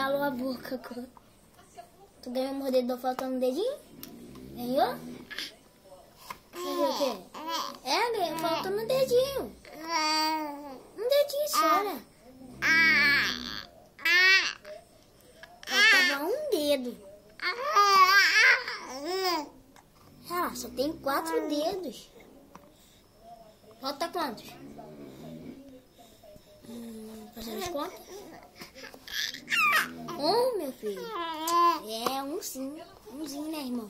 Calou a boca. Tu ganhou um mordedor faltando um dedinho? Ganhou? Ganhou o quê? É, ganhou faltando um dedinho. Um dedinho só, né? Faltava um dedo. Ah, só tem 4 dedos. Falta quantos? Fazendo as contas? Meu filho. É, um sim. Umzinho, né, irmão?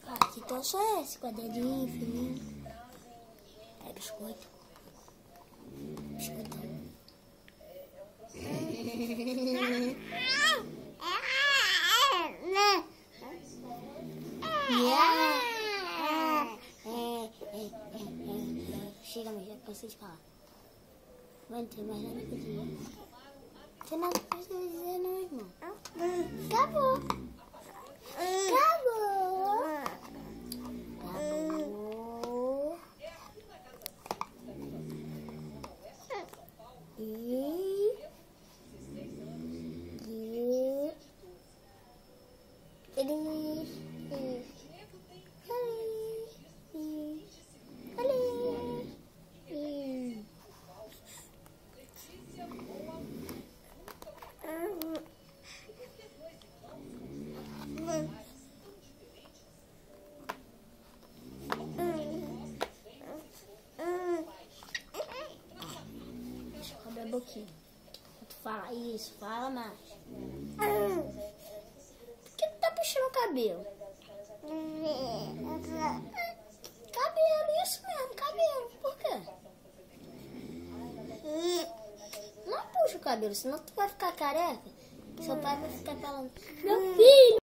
Aqui tá só esse quadradinho, fininho. É biscoito. Biscoitão. Chega, mas já cansei de falar. Não tem mais nada pra dizer. Você não precisa dizer não, irmão. Acabou. Acabou. Acabou. Abre a boquinha. Tu fala isso, fala mais. Por que tu tá puxando o cabelo? Cabelo, isso mesmo, cabelo. Por quê? Não puxa o cabelo, senão tu vai ficar careca. Seu pai vai ficar falando, meu filho.